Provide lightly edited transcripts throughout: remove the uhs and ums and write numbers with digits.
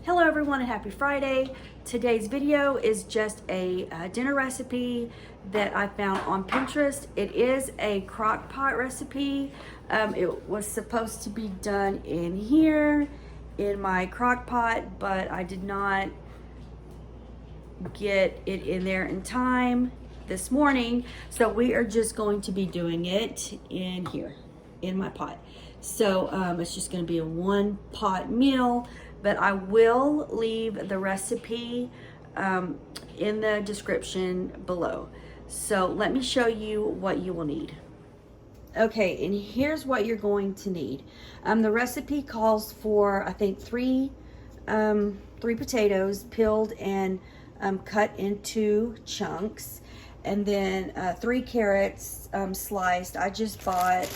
Hello everyone and happy Friday. Today's video is just a dinner recipe that I found on Pinterest. It is a crock pot recipe. It was supposed to be done in here in my crock pot, but I did not get it in there in time this morning. So we are just going to be doing it in here in my pot. So it's just going to be a one pot meal, but I will leave the recipe in the description below. So let me show you what you will need. Okay, and here's what you're going to need. The recipe calls for, I think, three potatoes peeled and cut into chunks, and then 3 carrots sliced. I just bought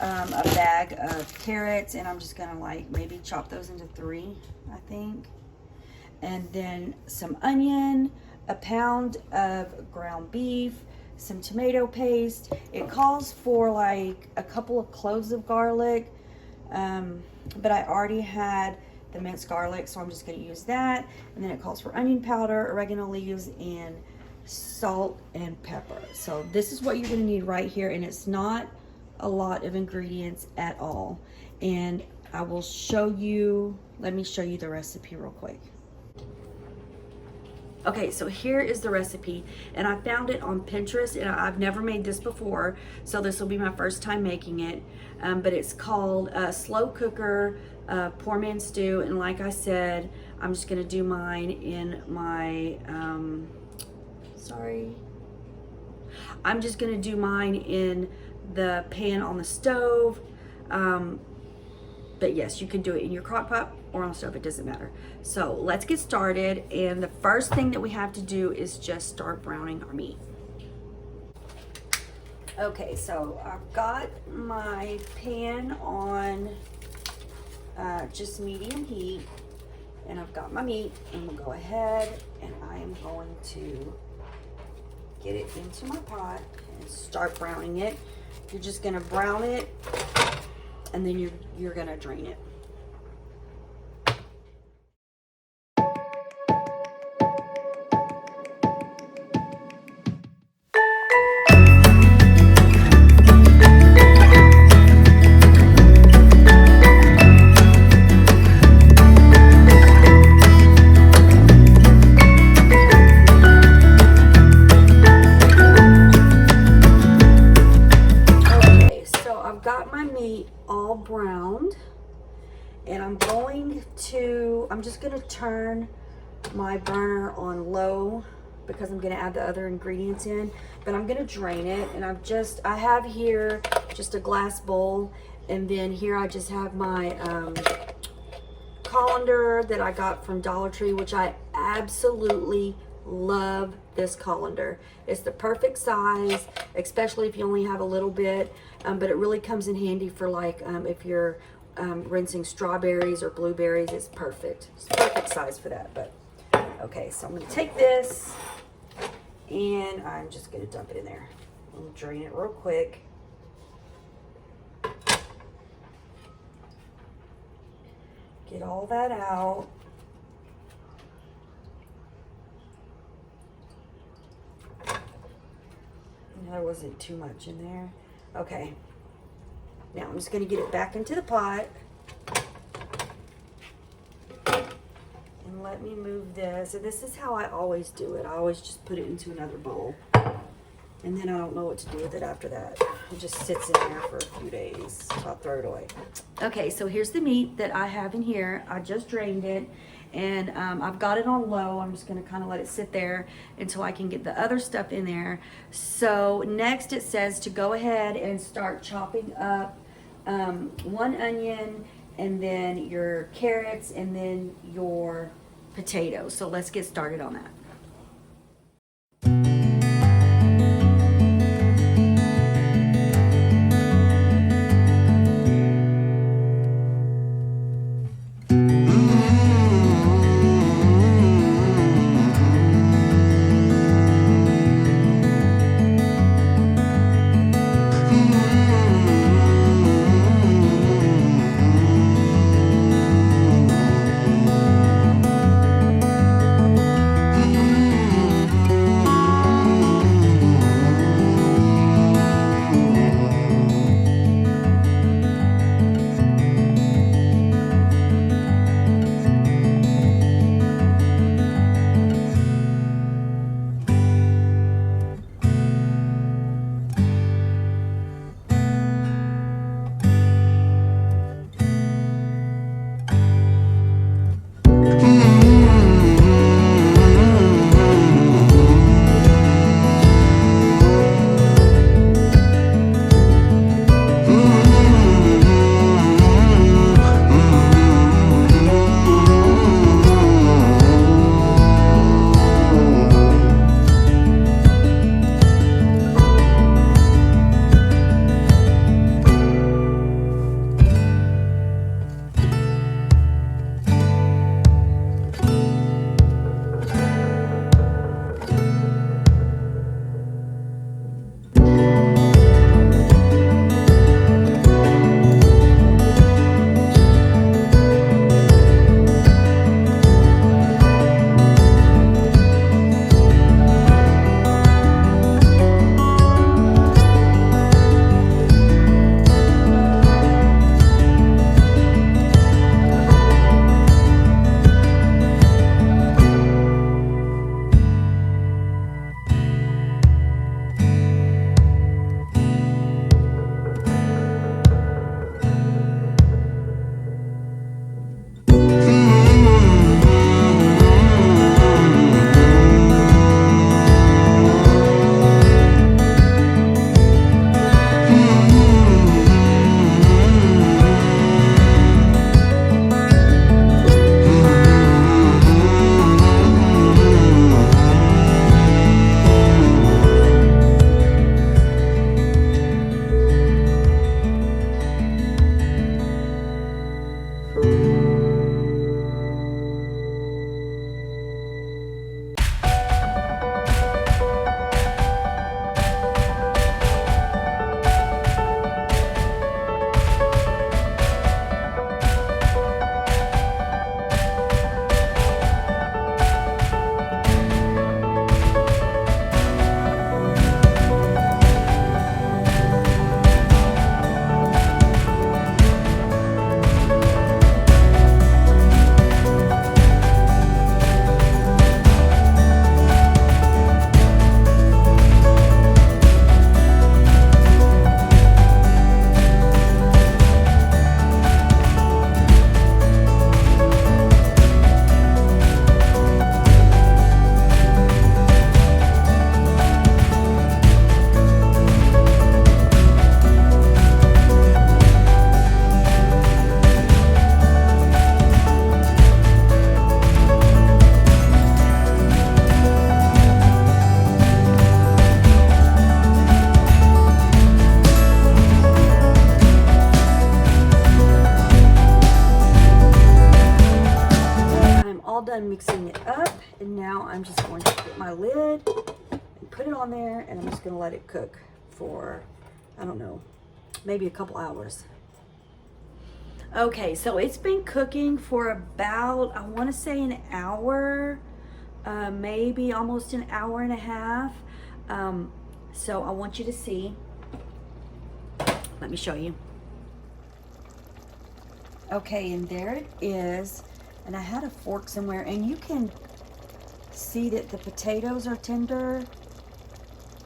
a bag of carrots, and I'm just gonna maybe chop those into 3, I think. And then some onion, a pound of ground beef, some tomato paste. It calls for a couple of cloves of garlic, but I already had the minced garlic, so I'm just gonna use that. And then it calls for onion powder, oregano leaves, and salt and pepper. So this is what you're gonna need right here, and it's not a lot of ingredients at all. And I will show you, let me show you the recipe real quick. Okay, so here is the recipe, and I found it on Pinterest, and I've never made this before, so this will be my first time making it. But it's called Slow Cooker Poor Man Stew, and like I said, I'm just gonna do mine in my, I'm just gonna do mine in the pan on the stove. But yes, you can do it in your crock pot or on the stove, it doesn't matter. So let's get started, and the first thing that we have to do is just start browning our meat. Okay, so I've got my pan on just medium heat, and I've got my meat, and we'll go ahead and I am going to get it into my pot and start browning it. You're just gonna brown it, and then you're gonna drain it. All browned, and I'm just gonna turn my burner on low because I'm gonna add the other ingredients in, but I'm gonna drain it. And I have here just a glass bowl, and then here I just have my colander that I got from Dollar Tree, which I absolutely love. This colander, it's the perfect size, especially if you only have a little bit, but it really comes in handy for if you're rinsing strawberries or blueberries. It's perfect. It's perfect size for that. But okay, so I'm going to take this and I'm just going to dump it in there and drain it real quick. Get all that out. There wasn't too much in there. Okay, now I'm just going to get it back into the pot, and let me move this. So this is how I always do it. I always just put it into another bowl, and then I don't know what to do with it after that. It just sits in there for a few days. So I'll throw it away. Okay, so here's the meat that I have in here. I just drained it, and I've got it on low. I'm just gonna kind of let it sit there until I can get the other stuff in there. So next it says to go ahead and start chopping up 1 onion, and then your carrots, and then your potatoes. So let's get started on that. mixing it up, and now I'm just going to get my lid and put it on there, and I'm just going to let it cook for, I don't know, maybe a couple hours. Okay, so it's been cooking for about, I want to say an hour, maybe almost an hour and a half. So I want you to see. Let me show you. Okay, and there it is. And I had a fork somewhere, and you can see that the potatoes are tender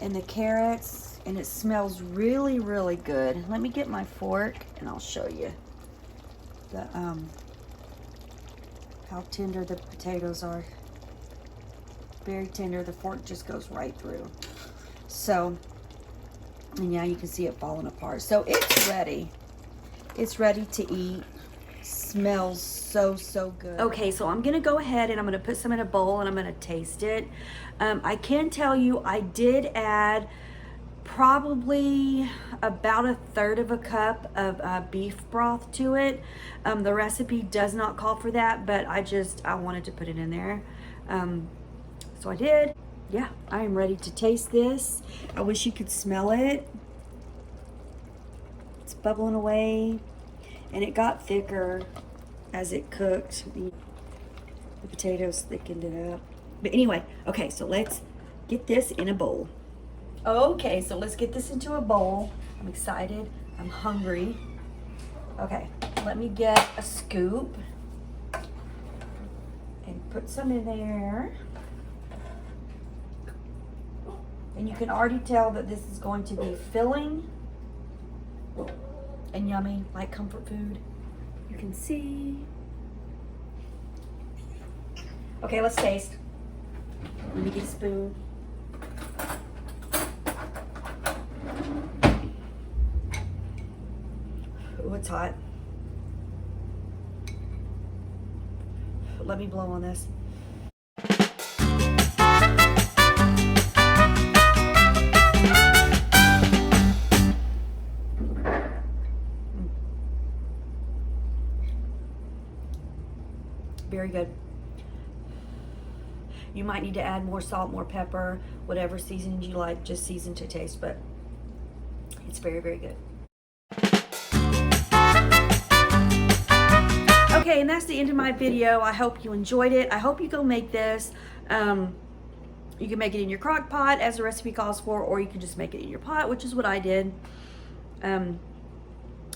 and the carrots, and it smells really, really good. Let me get my fork and I'll show you the how tender the potatoes are. Very tender. The fork just goes right through. So, and now you can see it falling apart. So it's ready. It's ready to eat. Smells so good. Okay, so I'm gonna go ahead and I'm gonna put some in a bowl and I'm gonna taste it. I can tell you I did add probably about 1/3 of a cup of beef broth to it. The recipe does not call for that, but I wanted to put it in there. So I did. Yeah, I am ready to taste this. I wish you could smell it. It's bubbling away, and it got thicker as it cooked. The potatoes thickened it up. But anyway, okay, so let's get this in a bowl. Okay, so let's get this into a bowl. I'm excited. I'm hungry. Okay, let me get a scoop and put some in there. And you can already tell that this is going to be filling and yummy, like comfort food. You can see. Okay, let's taste. Let me get a spoon. Oh, it's hot. Let me blow on this. Very good. You might need to add more salt, more pepper, whatever seasoning you like, just season to taste, but it's very, very good. Okay, and that's the end of my video. I hope you enjoyed it. I hope you go make this. You can make it in your crock pot as the recipe calls for, or you can just make it in your pot, which is what I did. I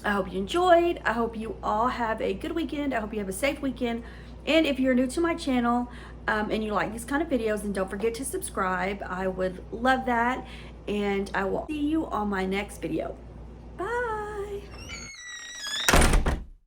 hope you enjoyed. I hope you all have a good weekend. I hope you have a safe weekend. And if you're new to my channel and you like these kind of videos, then don't forget to subscribe. I would love that. And I will see you on my next video.